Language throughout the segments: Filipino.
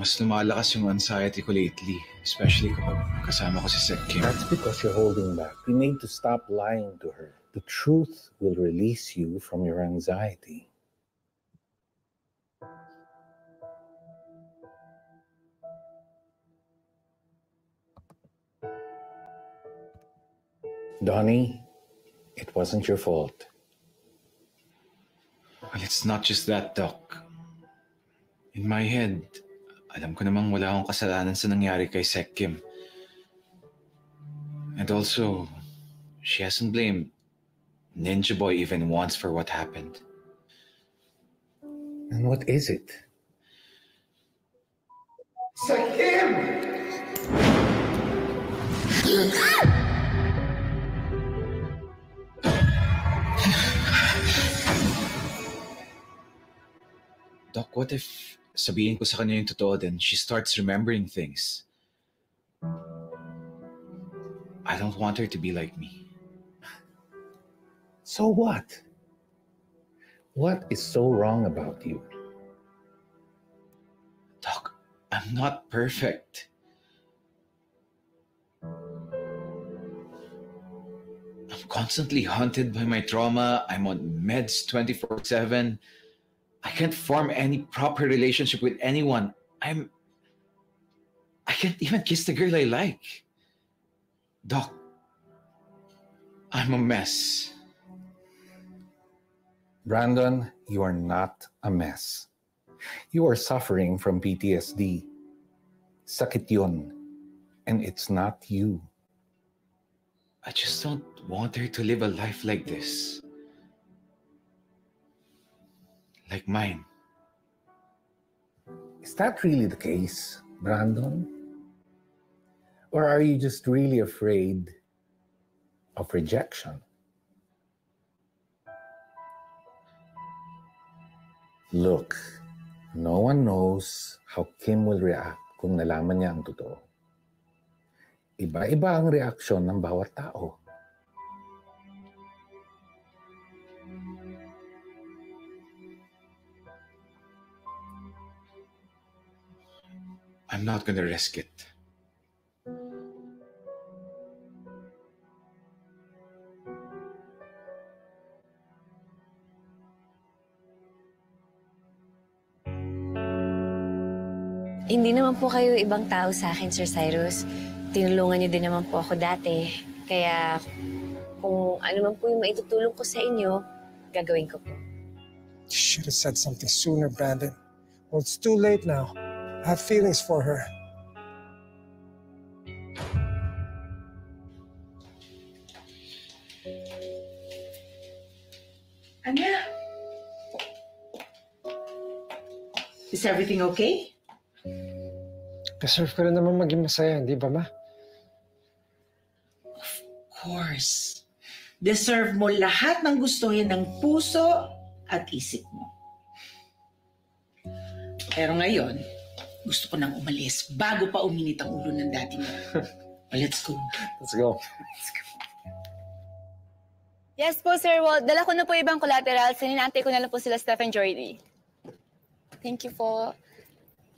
Mas lumalakas yung anxiety ko lately, especially kapag kasama ko si Sec Kim. That's because you're holding back. You need to stop lying to her. The truth will release you from your anxiety. Donnie, it wasn't your fault. Well, it's not just that, Doc. In my head, alam ko namang wala akong kasalanan sa nangyari kay Sec Kim. And also, she hasn't blamed Ninja Boy even once for what happened. And what is it? Sec Kim! Doc, what if sabihin ko sa kanya yung totoo, then she starts remembering things? I don't want her to be like me. So what? What is so wrong about you? Doc, I'm not perfect. I'm constantly haunted by my trauma. I'm on meds 24/7. I can't form any proper relationship with anyone. I can't even kiss the girl I like. Doc, I'm a mess. Brandon, you are not a mess. You are suffering from PTSD. Sakit yun. And it's not you. I just don't want her to live a life like this. Like mine. Is that really the case, Brandon? Or are you just really afraid of rejection? Look, no one knows how Kim will react kung nalaman niya ang totoo. Iba-iba ang reaksyon ng bawat tao. I'm not gonna risk it. Hindi naman po kayo ibang tao sa akin, Sir Cyrus. Tinulungan niyo din naman po ako dati. Kaya kung ano man po yung maitutulong ko sa inyo, gagawin ko po. You should have said something sooner, Brandon. Well, it's too late now. I have feelings for her. Anya? Is everything okay? Deserve ko rin naman maging masaya, di ba, Ma? Of course. Deserve mo lahat ng gustuhin ng puso at isip mo. Pero ngayon, gusto ko nang umalis bago pa uminit ang ulo ng daddy mo. Let's go. Let's go. Yes po, Sir Walt. Dala ko na po ibang collaterals. Sinintay ko na lang po sila, Steph and Jordy. Thank you po.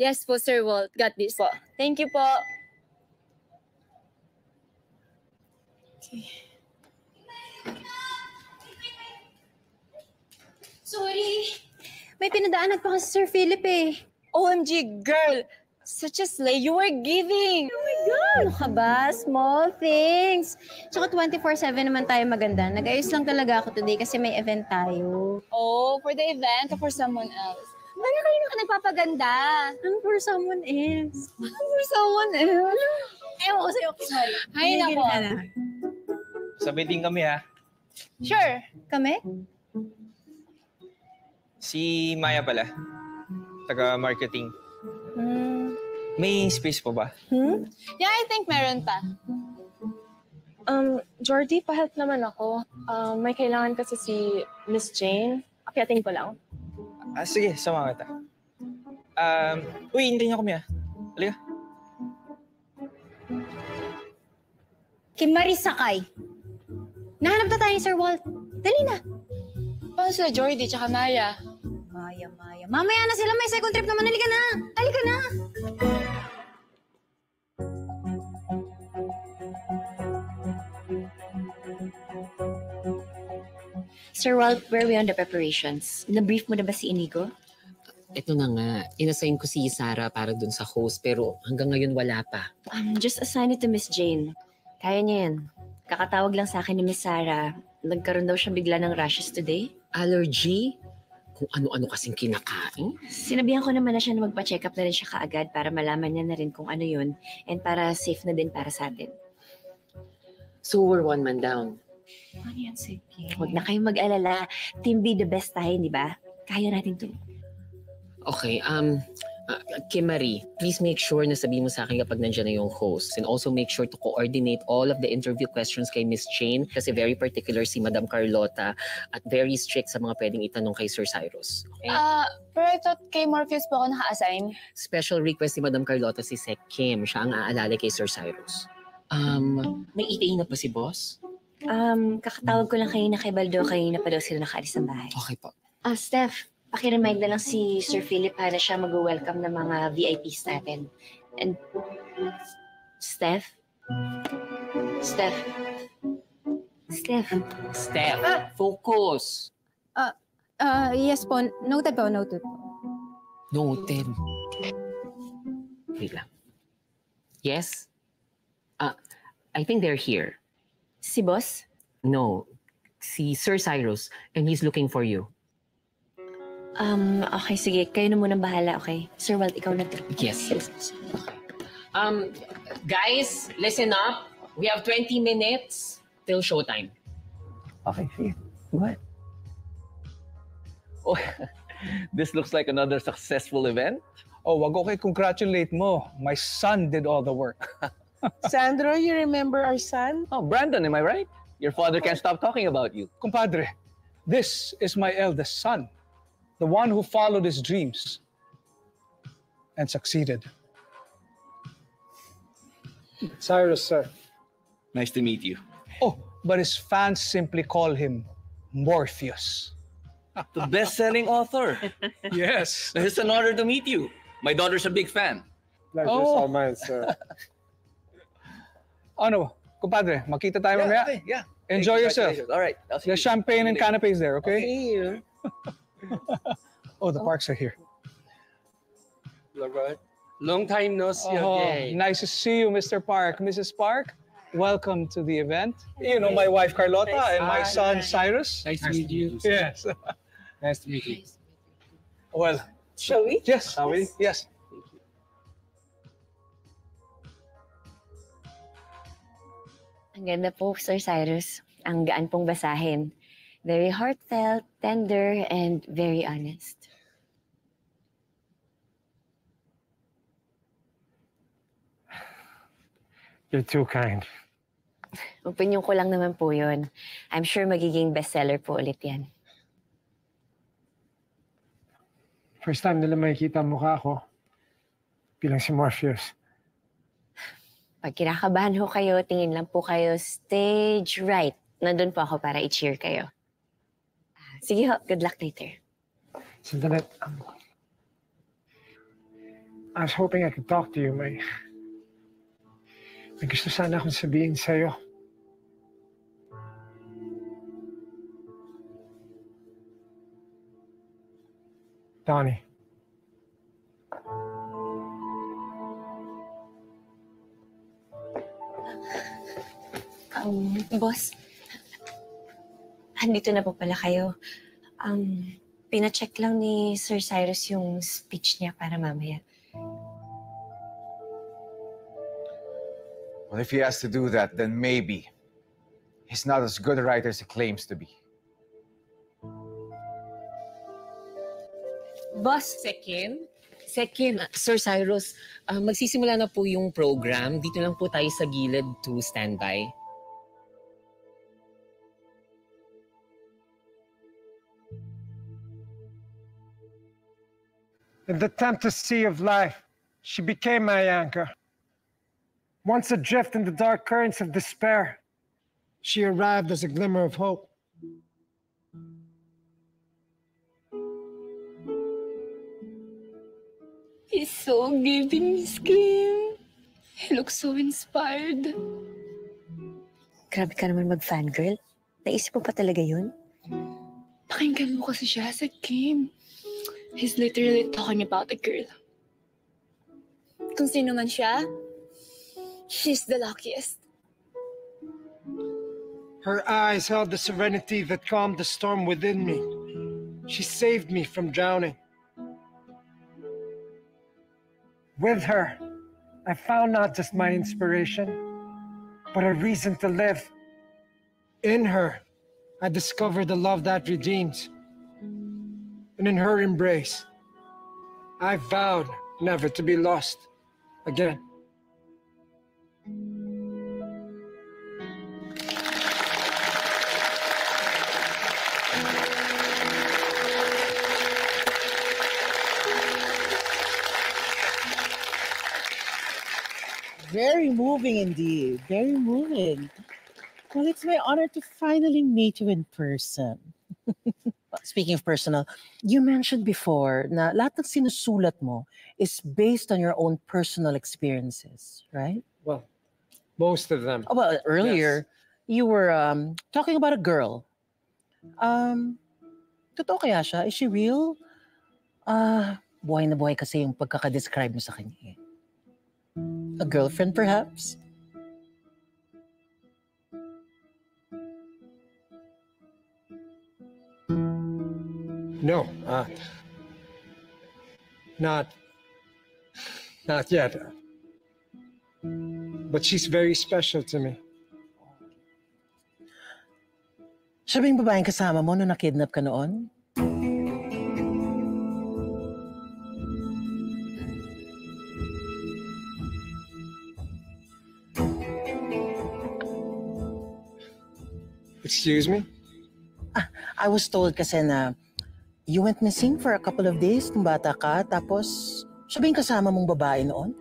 Yes po, Sir Walt. Got this po. Thank you po. Okay. Sorry. May pinadaanan pa kasi Sir Philip eh. OMG, girl! Such a slay. You were giving! Oh my God! Ano ka ba? Small things. Tsaka 24/7 naman tayo maganda. Nag-ayos lang talaga ako today kasi may event tayo. Oh, for the event or for someone else? Bala kayo na ka nagpapaganda. I'm for someone else. For someone else? Ewan ko sa'yo. Sorry. Ay, nako. Sabi din kami ha. Sure. Kami? Si Maya pala. Taga-marketing. May space po ba? Yeah, I think meron pa. Jordy, pa-help naman ako. May kailangan kasi si Miss Jane. Akyatin ko lang. Sige, sama kita. Uy, hintayin niyo kami ha. Halika. Kay Marisakay. Nahanap na tayo ni Sir Walt. Dali na. Paano sila Jordy tsaka Maya? Maya. tayo. Mamaya na sila, may second trip naman. Halika na! Halika na! Sir Walt, where are we on the preparations? Na-brief mo na ba si Inigo? Ito na nga, inassign ko si Sarah para dun sa host pero hanggang ngayon wala pa. Just assign it to Miss Jane. Kaya niya yan. Kakatawag lang sa akin ni Miss Sarah. Nagkaroon daw siya bigla ng rashes today. Allergy? Kung ano-ano kasing kinakain? Sinabihan ko naman na siya na magpa-check up na rin siya kaagad para malaman niya na rin kung ano yun and para safe na din para sa atin. So we're one man down. Ano yan, sige? Huwag na kayong mag-alala. Team B the best tayo, di ba? Kaya natin to. Okay, Kim Marie, please make sure na sabihin mo sa akin kapag nandiyan na yung host. And also make sure to coordinate all of the interview questions kay Miss Jane kasi very particular si Madam Carlota at very strict sa mga pwedeng itanong kay Sir Cyrus. Okay? Pero I thought kay Morpheus po ako naka-assign. Special request si Madam Carlota si Sec Kim. Siya ang aalala kay Sir Cyrus. May ETA na pa si boss? Kakatawag ko lang kanina kay Baldo. Kanina pa daw sila nakaalis ng bahay. Okay po. Steph, pakiremind na lang si Sir Philip na siya mag-welcome ng mga VIPs natin. And, Steph? Steph? Focus! Yes po. Noted po, noted po. Noted. Wait lang. Yes? I think they're here. Si boss? No, si Sir Cyrus, and he's looking for you. Okay, sige. Kayo na munang bahala, okay? Sir Walt, ikaw na to. Yes. Guys, listen up. We have 20 minutes till showtime. Okay, sige. What? Oh, this looks like another successful event. Oh, wag okay congratulate mo. My son did all the work. Sandro, you remember our son? Oh, Brandon, am I right? Your father can't stop talking about you. Compadre, this is my eldest son. The one who followed his dreams and succeeded. Cyrus, sir. Nice to meet you. Oh, but his fans simply call him Morpheus. The best-selling author. Yes. It's an honor to meet you. My daughter's a big fan. Pleasure's all mine, sir. Ano, compadre, makita tayo mamaya? Okay, yeah. Enjoy yourself. All right. There's champagne and canapes there, okay? Okay. Oh, the parks are here. Long time no see again. Nice to see you, Mr. Park. Mrs. Park, welcome to the event. You know my wife Carlota and my son Cyrus. Nice to meet you. Yes. Nice to meet you. Well, Shall we? yes. Shall we? Yes. Ang ganda po, Sir Cyrus. Ang gaan pong basahin. Very heartfelt, tender, and very honest. You're too kind. Opinyon ko lang naman po yun. I'm sure magiging bestseller po ulit yan. First time nila makikita ang mukha ko bilang si Morpheus. Pag kinakabahan ho kayo, tingin lang po kayo stage right. Nandun po ako para i-cheer kayo. Sige ho, good luck later. Sandali. I was hoping I could talk to you. May gusto sana akong sabihin sa'yo. Donnie. Boss, andito na po pala kayo. Pina-check lang ni Sir Cyrus yung speech niya para mamaya. Well, if he has to do that, then maybe he's not as good a writer as he claims to be. Boss, Second, Sir Cyrus, magsisimula na po yung program. Dito lang po tayo sa gilid to standby. In the tempest sea of life, she became my anchor. Once adrift in the dark currents of despair, she arrived as a glimmer of hope. He's so giving, Miss Kim. He looks so inspired. Grabe ka naman mag-fangirl. Naisip mo pa talaga yun? Pakinggan mo kasi siya sa Kim. He's literally talking about the girl. Kung sino man siya, she's the luckiest. Her eyes held the serenity that calmed the storm within me. She saved me from drowning. With her, I found not just my inspiration, but a reason to live. In her, I discovered the love that redeems. And in her embrace, I vowed never to be lost again. Very moving indeed. Very moving. Well, it's my honor to finally meet you in person. Speaking of personal, you mentioned before na lahat ng sinusulat mo is based on your own personal experiences, right? Well, most of them. Oh, well, earlier, you were talking about a girl. Totoo kaya siya? Is she real? Buhay na buhay kasi yung pagkaka-describe mo sa kanya. A girlfriend, perhaps? No, not yet. But she's very special to me. Siya ba yung babaeng kasama mo nung na-kidnap ka noon? Excuse me? I was told kasi na you went missing for a couple of days nung bata ka, tapos siya ba yung kasama mong babae noon?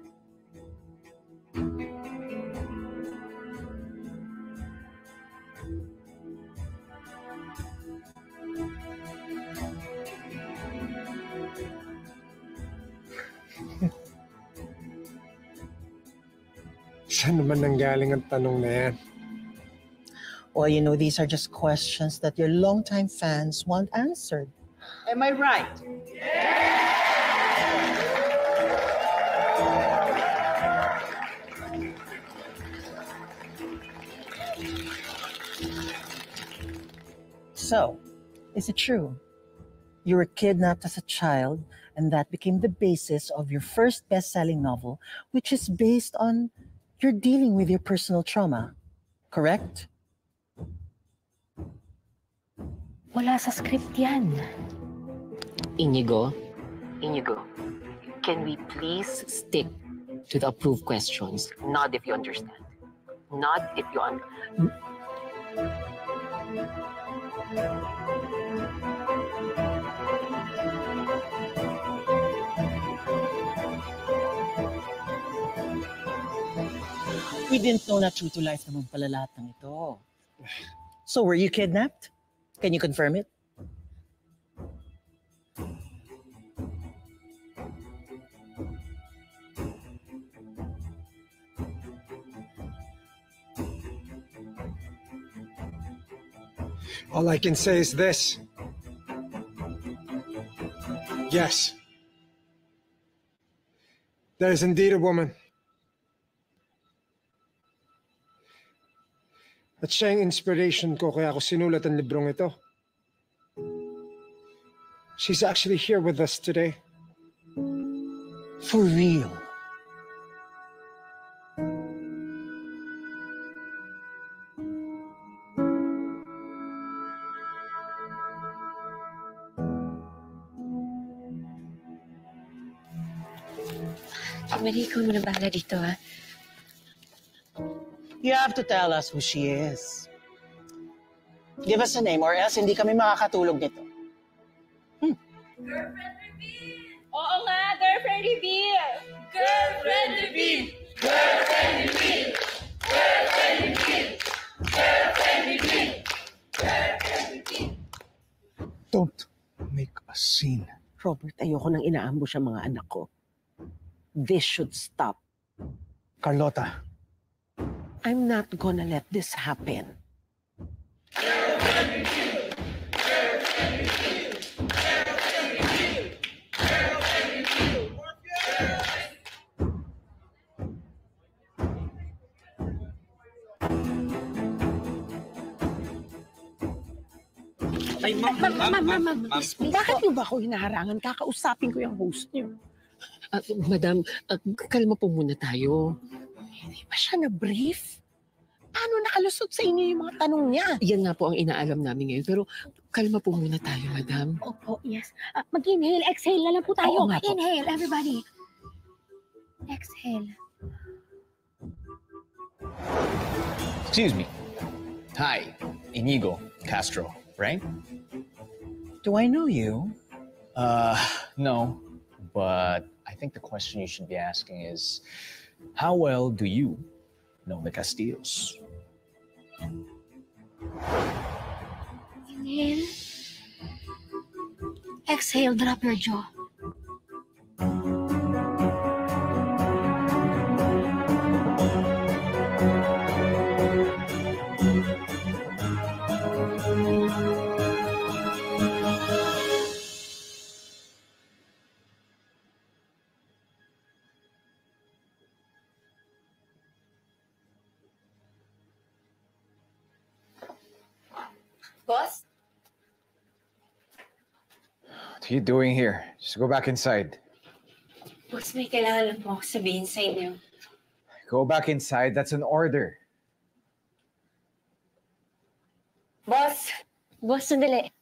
Saan naman nanggaling ang tanong na yan? Well, you know, these are just questions that your longtime fans want answered. Am I right? So, is it true? You were kidnapped as a child, and that became the basis of your first best-selling novel, which is based on your dealing with your personal trauma, correct? Wala sa script yan. Inigo, can we please stick to the approved questions? Nod if you understand. Nod if you understand. We didn't know na true to life naman pala lahat ng ito. So, were you kidnapped? Can you confirm it? All I can say is this. Yes. There is indeed a woman. At siya yung inspiration ko kaya ako sinulat ang librong ito. She's actually here with us today. For real? Kimberly, ikaw na bahala dito, ha? You have to tell us who she is. Give us a name or else hindi kami makakatulog nito. Girlfriend reveal! Oo nga, girlfriend reveal! Girlfriend reveal! Girlfriend reveal! Girlfriend reveal! Girlfriend reveal! Girlfriend reveal! Don't make a scene. Robert, ayoko nang inaambush ang mga anak ko. This should stop. Carlota, I'm not gonna let this happen. Ay, ma'am. Bakit niyo ba ako hinaharangan? Kakausapin ko yung host niyo. Madam, kalma po muna tayo. Hindi ba siya na-brief? Paano nakalusot sa inyo yung mga tanong niya? Yan nga po ang inaalam namin ngayon. Pero kalma po muna tayo, madam. Opo, yes. Mag-inhale, exhale na lang po tayo. Oo nga po. Inhale, everybody. Exhale. Excuse me. Hi, Inigo Castro, right? Do I know you? No, but I think the question you should be asking is, how well do you know the Castillos? Inhale. Exhale, drop your jaw. Boss? What are you doing here? Just go back inside. Boss, may kailangan lang po ako sabihin sa inyo. Go back inside. That's an order. Boss! Boss, sandali.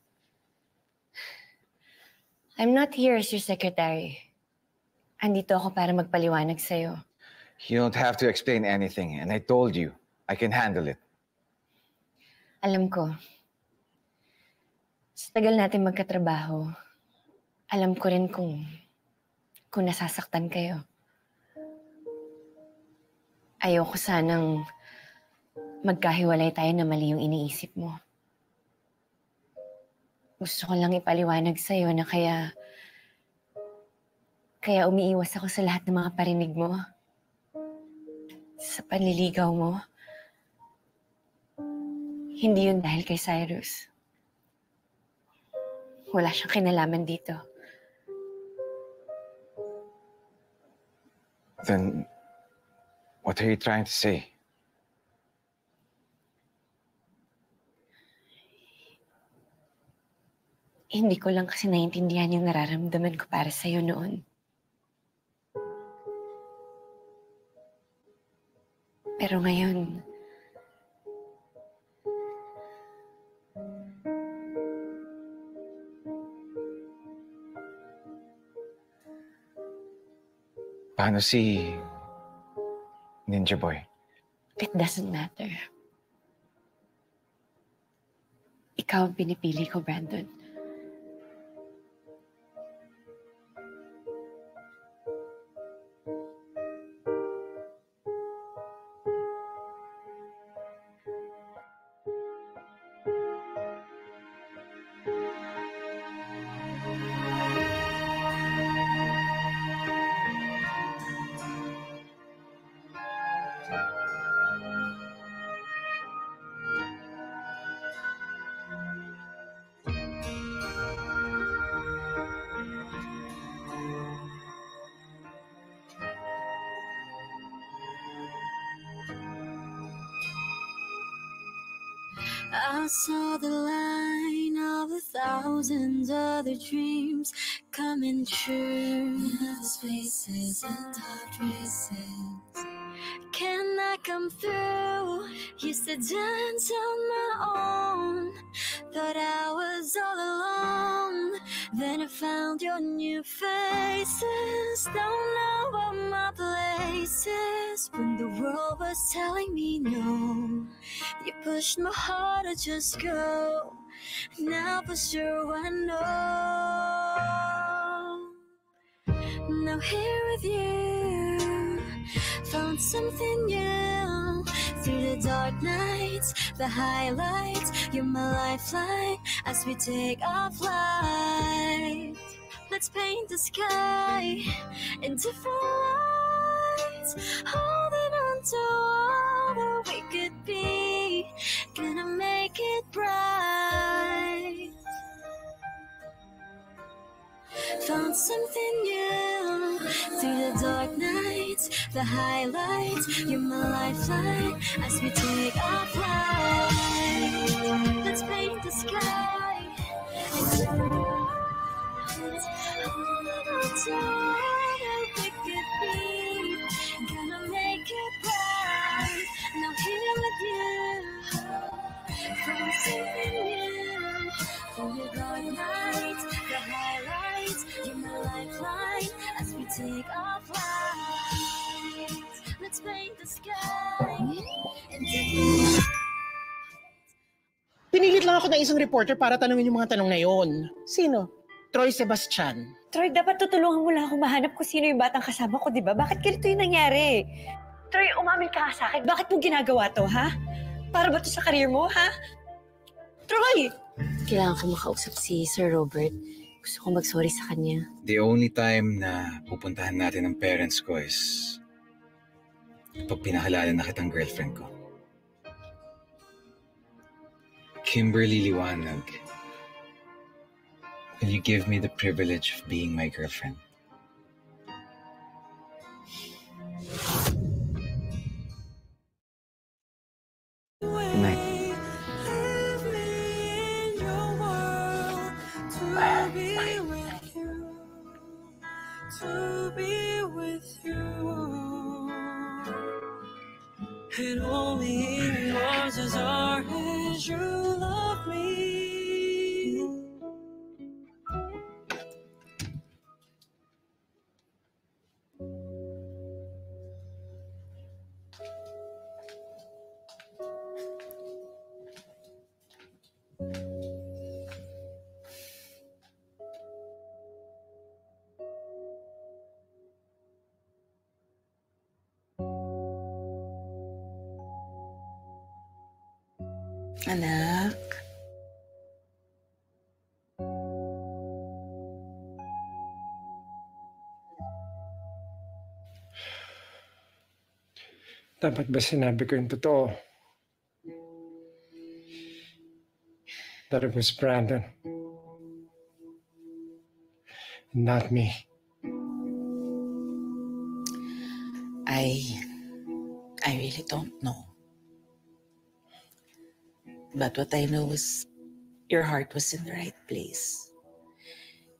I'm not here as your secretary. Andito ako para magpaliwanag sa'yo. You don't have to explain anything. And I told you, I can handle it. Alam ko. Sa tagal natin magkatrabaho, alam ko rin kung nasasaktan kayo. Ayoko sanang magkahiwalay tayo na mali yung iniisip mo. Gusto ko lang ipaliwanag sa'yo na kaya umiiwas ako sa lahat ng mga parinig mo. Sa panliligaw mo. Hindi yun dahil kay Cyrus. Wala siyang kinalaman dito. Then, what are you trying to say? Hindi ko lang kasi naiintindihan yung nararamdaman ko para sa'yo noon. Pero ngayon, paano si Ninja Boy? it doesn't matter. Ikaw ang pinipili ko, Brandon. I saw the line of 1,000 other dreams coming true. Nervous faces and dark races. Can I come through? Used to dance on my own. Thought I was all alone. Then I found your new faces. Don't know what my place is. When the world was telling me no, you pushed my heart to just go. Now for sure I know. Now here with you, found something new. Through the dark nights, the highlights, you're my lifeline as we take our flight. Let's paint the sky in different lights. nights, holding on to all that we could be. Gonna make it bright. Found something new through the dark nights, the highlights. You're my lifeline as we take our flight. Let's paint the sky and turn the lights. Hold on to all that we could be. Gonna make it bright. Now here with you. Found something new through the dark nights, the highlights. You're my lifeline as we take our flight. Let's paint the sky and Pinilit lang ako ng isang reporter para tanungin yung mga tanong na yun. Sino? Troy Sebastian. Troy, dapat tutulungan mo lang ako mahanap kung sino yung batang kasama ko, di ba? Bakit ganito yung nangyari? Troy, umamin ka nga sa akin. Bakit mo ginagawa to, ha? Para ba to sa career mo, ha? Troy! Kailangan ko makausap si Sir Robert. Gusto ko mag-sorry sa kanya. The only time na pupuntahan natin ng parents ko is pag pinahalala na kitang girlfriend ko. Kimberly Liwanag, will you give me the privilege of being my girlfriend? Good night. To be with you, and only in yours as our as you love me. Anak. Dapat ba sinabi ko yung totoo? That it was Brandon. Not me. I really don't know. But what I know is your heart was in the right place.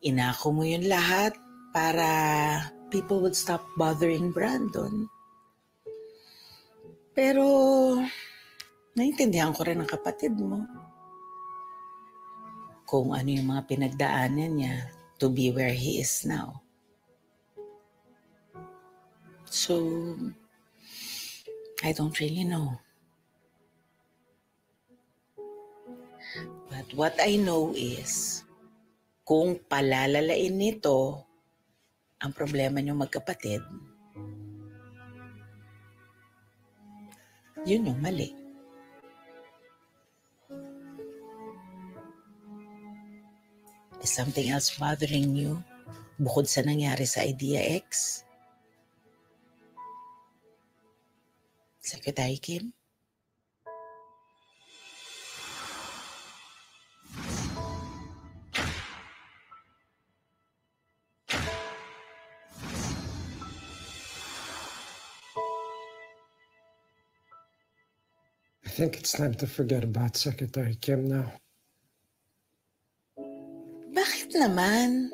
Inako mo yun lahat para people would stop bothering Brandon. Pero naintindihan ko rin ang kapatid mo. Kung ano yung mga pinagdaanan niya to be where he is now. So, I don't really know. But what I know is, kung palalalain nito ang problema niyong magkapatid, yun yung mali. Is something else bothering you bukod sa nangyari sa Idea X? Secretary Kim? I think it's time to forget about Secretary Kim now. Bakit naman?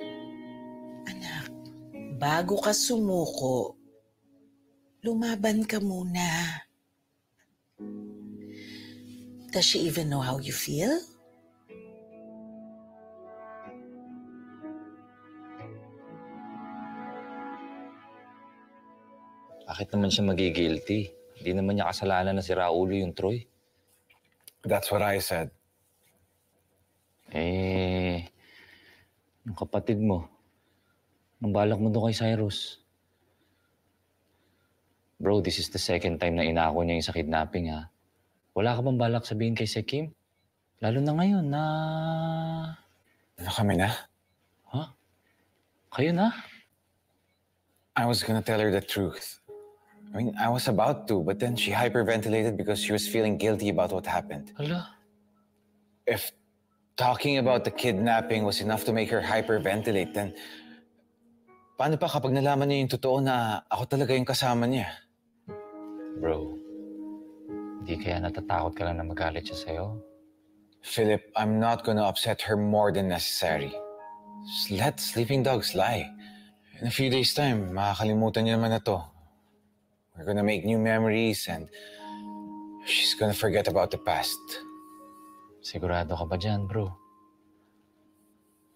Anak, bago ka sumuko, lumaban ka muna. Does she even know how you feel? Bakit naman siya magigilty? Hindi naman niya kasalanan na si Raulo yung Troy. That's what I said. Yung kapatid mo, ang balak mo doon kay Cyrus. Bro, this is the second time na inako niya yung sa kidnapping, ha? Wala ka bang balak sabihin kay Sir Kim? Lalo na ngayon na... Ano kami na? Kayo na? I was gonna tell her the truth. I mean, I was about to, but then she hyperventilated because she was feeling guilty about what happened. Hala? If talking about the kidnapping was enough to make her hyperventilate, then paano pa kapag nalaman niya yung totoo na ako talaga yung kasama niya? Bro, di kaya natatakot ka lang na magalit siya sa'yo? Philip, I'm not gonna upset her more than necessary. Just let sleeping dogs lie. In a few days' time, makakalimutan niya naman na to. We're gonna make new memories and she's gonna forget about the past. Sigurado ka ba dyan, bro?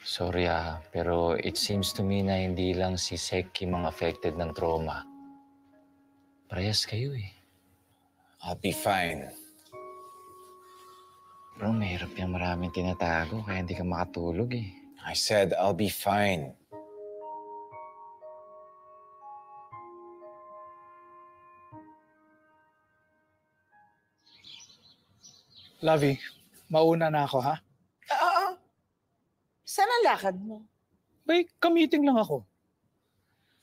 Sorry pero it seems to me na hindi lang si Kim ang affected ng trauma. Parehas kayo eh. I'll be fine. Bro, mahirap yung maraming tinatago kaya hindi ka makatulog eh. I said I'll be fine. Lovey, mauna na ako, ha? Oo. Saan ang lakad mo? Bay, ka-meeting lang ako.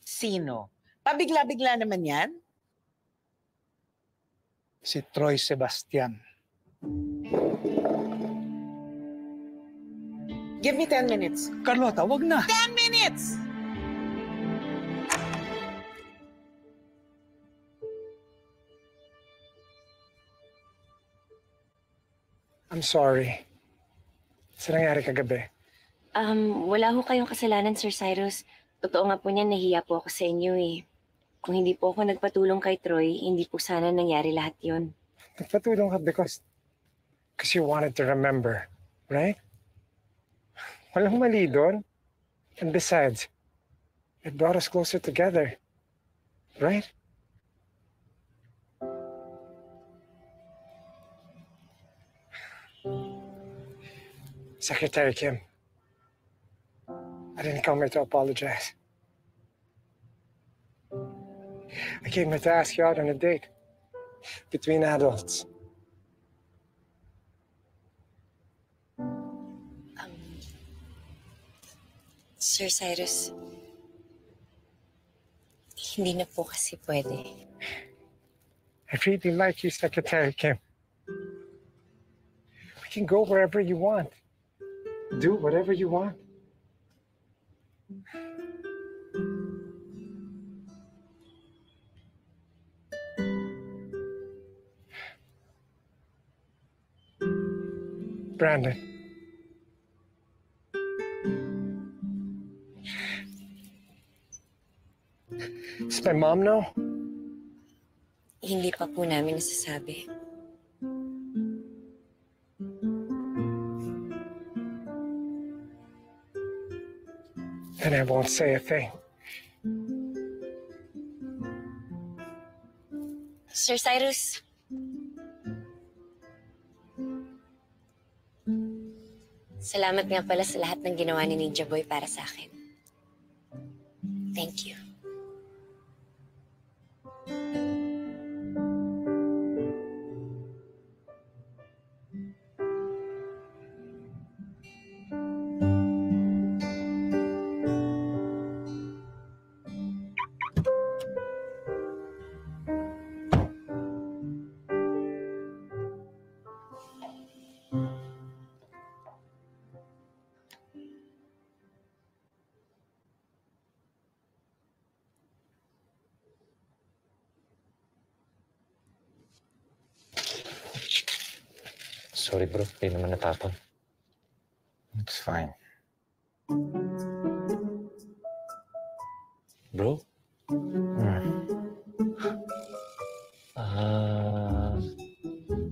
Sino? Pabigla-bigla naman yan? Si Troy Sebastian. Give me 10 minutes. Carlota, wag na. 10 minutes! I'm sorry. Sa nangyari kagabi. Wala ho kayong kasalanan, Sir Cyrus. Totoo nga po niyan, nahiya po ako sa inyo eh. Kung hindi po ako nagpatulong kay Troy, hindi po sana nangyari lahat yun. Nagpatulong ka because you wanted to remember, right? Walang mali doon. And besides, it brought us closer together, right? Secretary Kim, I didn't come here to apologize. I came here to ask you out on a date between adults. Sir Cyrus, hindi na po kasi pwede. I really like you, Secretary Kim. We can go wherever you want. Do whatever you want. Brandon. Does my mom know? Hindi pa po namin nasasabi. Then I won't say a thing. Sir Cyrus. Salamat nga pala sa lahat ng ginawa ni Ninja Boy para sa akin. Thank you. Sorry bro, hindi naman natapon. It's fine. Bro?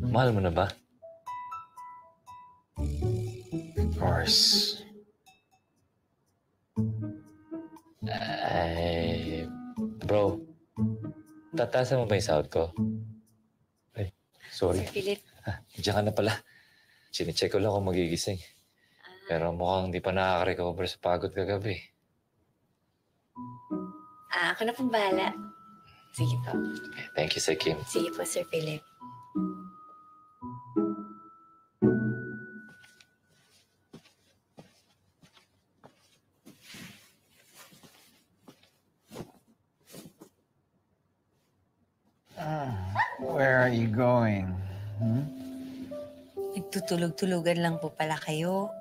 Mahal mo na ba? Of course. Bro, tatasan mo ba yung sahod ko? Ay, sorry. Sir Philip. Diyan ka na pala. Sinicheck ko lang kung magigising. Pero mukhang di pa nakaka-recover sa pagod kagabi. Ako na pong bahala. Sige po. Okay, thank you, Sir Kim. Sige po, Sir Philip. Where are you going? Nagtutulog-tulugan lang po pala kayo.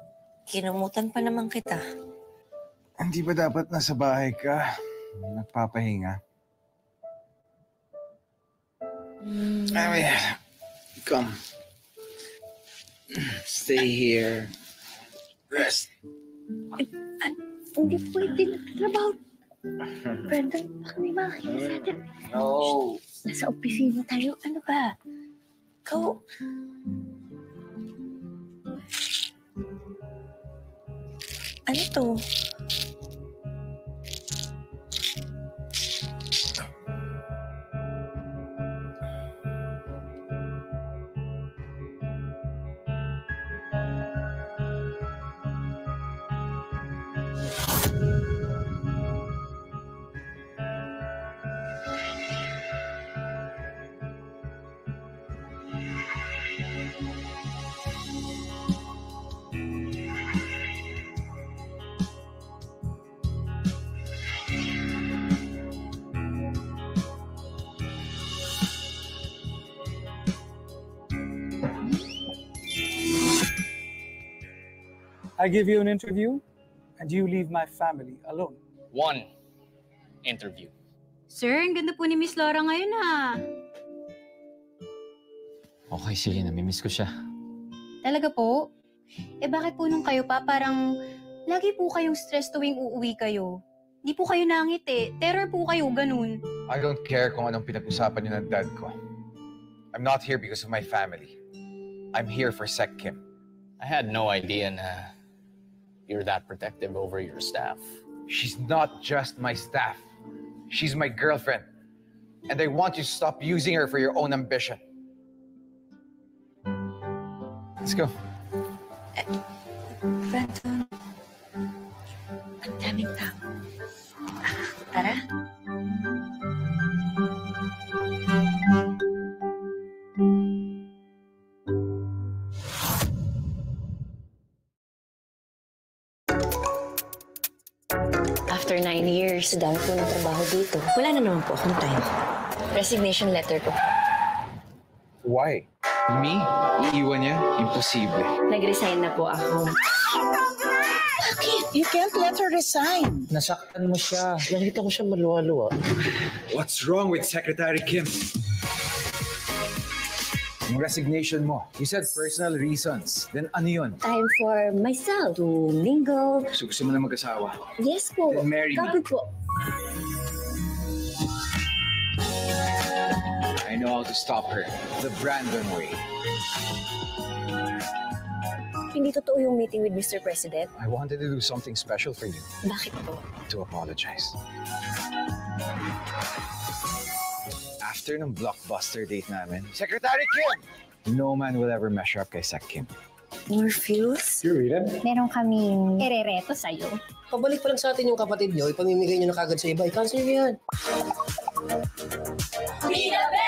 Kinumutan pa naman kita. Hindi ba dapat nasa bahay ka? Nagpapahinga. Come. Stay here. Rest. Hindi pwede nagtatrabaho. Brandon, baka may makakita sa atin. No. Nasa opisina tayo. Ano ba? Ikaw... Ano to? I give you an interview, and you leave my family alone. 1 interview. Sir, ang ganda po ni Miss Laura ngayon ha. Okay, sige. Namimiss ko siya. Talaga po? Eh bakit po nung kayo pa parang lagi po kayong stress tuwing uuwi kayo? Di po kayo nangit eh. Terror po kayo, ganun. I don't care kung anong pinag-usapan niyo ng dad ko. I'm not here because of my family. I'm here for Sec Kim. I had no idea na you're that protective over your staff. She's not just my staff. She's my girlfriend. And I want you to stop using her for your own ambition. Let's go. Brandon, ang daming tao. Tara. After 9 years, dami po ng trabaho dito. Wala na naman po akong time. Resignation letter ko. Why? Me? Iiwan niya? Imposible. Nag-resign na po ako. Bakit? You can't let her resign. Nasaktan mo siya. Nakita ko siya maluwa-luwa. What's wrong with Secretary Kim? Yung resignation mo, you said personal reasons. Then ano yun? Time for myself to mingle. So gusto mo na mag-asawa? Yes po. Then marry me. Kapag po. I know how to stop her. The Brandon way. Hindi totoo yung meeting with Mr. President. I wanted to do something special for you. Bakit po? To apologize. After ng blockbuster date namin, Secretary Kim! No man will ever measure up kay Sec Kim. More feels? You read it? Meron kaming erereto sa'yo. Pabalik pa lang sa atin yung kapatid niyo, ipamimigay niyo na kagad sa iba. I-cancel niyo yan. Be the best!